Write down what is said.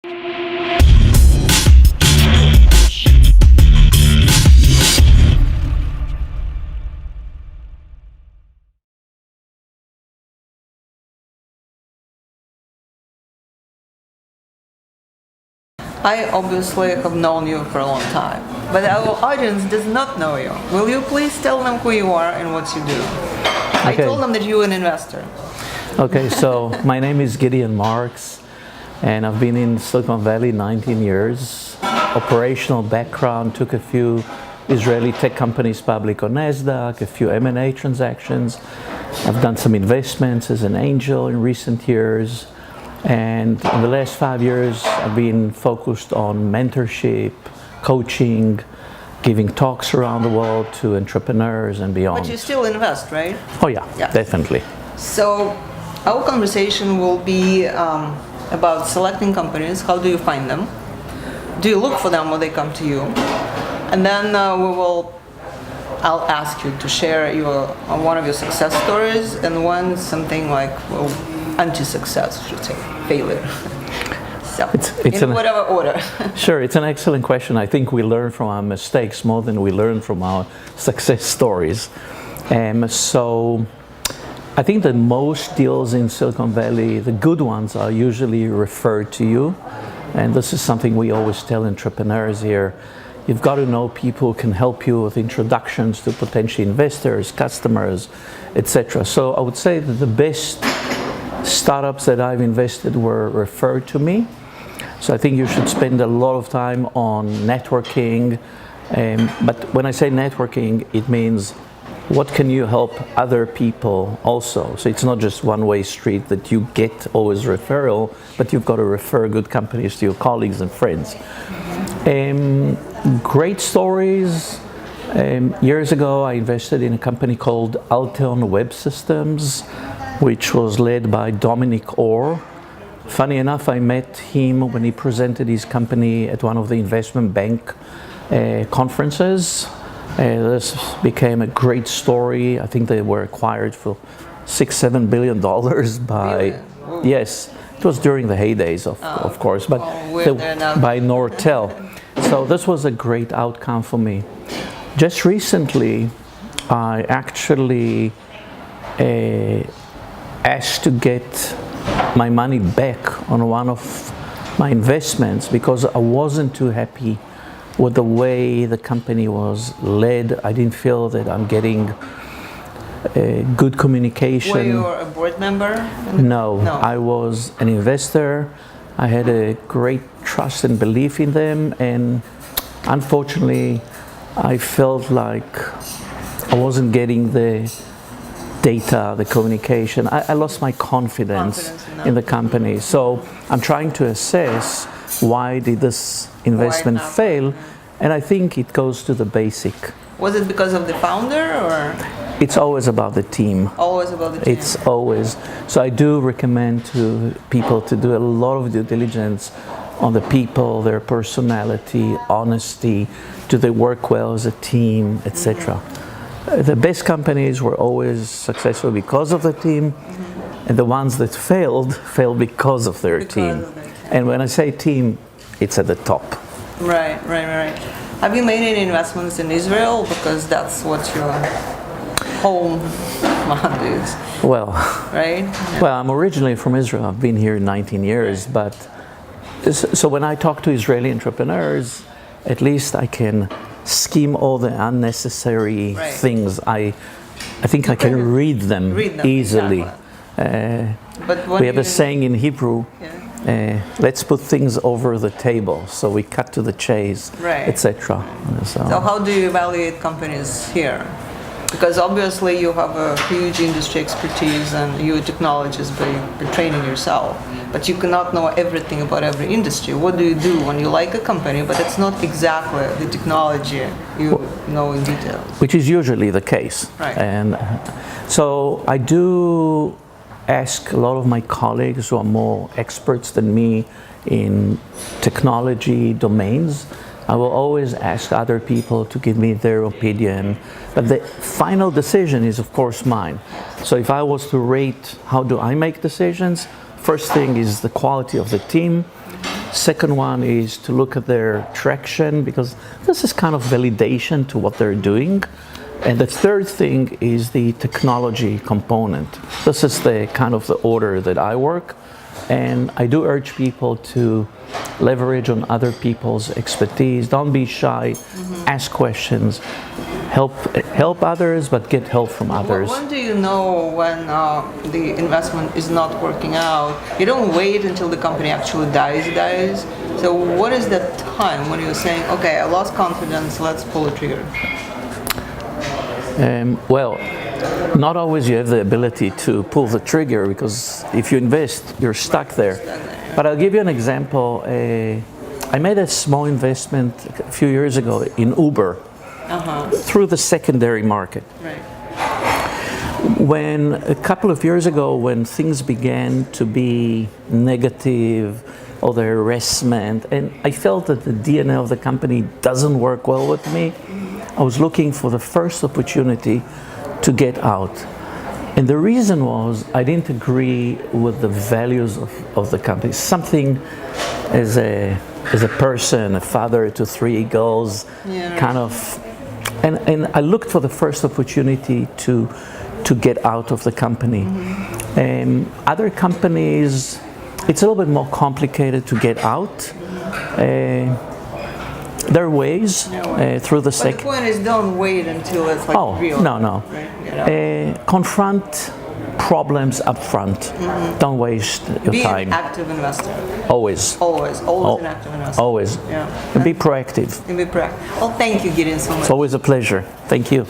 I obviously have known you for a long time, but our audience does not know you. Will you please tell them who you are and what you do? I told them that you're an investor. Okay, so my name is Gideon Marks, and I've been in Silicon Valley 19 years. Operational background, took a few Israeli tech companies public on NASDAQ, a few M&A transactions. I've done some investments as an angel in recent years. And in the last 5 years, I've been focused on mentorship, coaching, giving talks around the world to entrepreneurs and beyond. But you still invest, right? Oh yeah, definitely. So our conversation will be about selecting companies. How do you find them? Do you look for them when they come to you? And then I'll ask you to share one of your success stories and something like, well, anti-success, I should say, failure. So, in whatever order. Sure, it's an excellent question. I think we learn from our mistakes more than we learn from our success stories. So I think that most deals in Silicon Valley, the good ones, are usually referred to you. And this is something we always tell entrepreneurs here. You've got to know people who can help you with introductions to potential investors, customers, etc. So I would say that the best startups that I've invested were referred to me. So I think you should spend a lot of time on networking. But when I say networking, it means what can you help other people also? So it's not just one-way street that you get always referral, but you've got to refer good companies to your colleagues and friends. Great stories. Years ago, I invested in a company called Altern Web Systems, which was led by Dominic Orr. Funny enough, I met him when he presented his company at one of the investment bank conferences. This became a great story. I think they were acquired for $6-7 billion by, yes, it was during the heydays of course, but by Nortel. So this was a great outcome for me. Just recently, I actually asked to get my money back on one of my investments because I wasn't too happy with the way the company was led. I didn't feel that I'm getting good communication. Were you a board member? No, I was an investor. I had a great trust and belief in them, and unfortunately I felt like I wasn't getting the data, the communication. I lost my confidence in the company. So I'm trying to assess why did this investment fail, and I think it goes to the basic. Was it because of the founder, or? It's always about the team. Always about the team. It's always. So I do recommend to people to do a lot of due diligence on the people, their personality, honesty, do they work well as a team, etc. The best companies were always successful because of the team, and the ones that failed because of their team. And when I say team, it's at the top. Right. Have you made any investments in Israel? Because that's what your home is. Well, right? Well, I'm originally from Israel. I've been here 19 years, but so when I talk to Israeli entrepreneurs, at least I can skim all the unnecessary things. I think I can read them easily. But we have a saying in Hebrew, let's put things over the table, so we cut to the chase, etc. So how do you evaluate companies here? Because obviously you have a huge industry expertise and you're a technologist by training yourself, but you cannot know everything about every industry. What do you do when you like a company, but it's not exactly the technology you know in detail? Which is usually the case. And so I do ask a lot of my colleagues who are more experts than me in technology domains. I will always ask other people to give me their opinion, but the final decision is of course mine. So if I was to rate how do I make decisions, first thing is the quality of the team, Second one is to look at their traction, because this is kind of validation to what they're doing. And the third thing is the technology component. This is the kind of the order that I work. And I do urge people to leverage on other people's expertise. Don't be shy, ask questions, help others, but get help from others. When do you know when the investment is not working out? You don't wait until the company actually dies. So what is that time when you're saying, okay, I lost confidence, let's pull the trigger? Well, not always you have the ability to pull the trigger, because if you invest, you're stuck there. But I'll give you an example. I made a small investment a few years ago in Uber through the secondary market. Right. When a couple of years ago, when things began to be negative, or the harassment, and I felt that the DNA of the company doesn't work well with me, I was looking for the first opportunity to get out. And the reason was I didn't agree with the values of the company. Something as a person, a father to 3 girls, kind of, and I looked for the first opportunity to get out of the company. Other companies, it's a little bit more complicated to get out. There are ways through the But the point is, don't wait until it's like real. No. Right? Confront problems up front. Don't waste your Be time. an active investor. Always. Always an active investor. Always. Yeah. And be proactive. And be proactive. Well, thank you, Gideon, so much. It's always a pleasure. Thank you.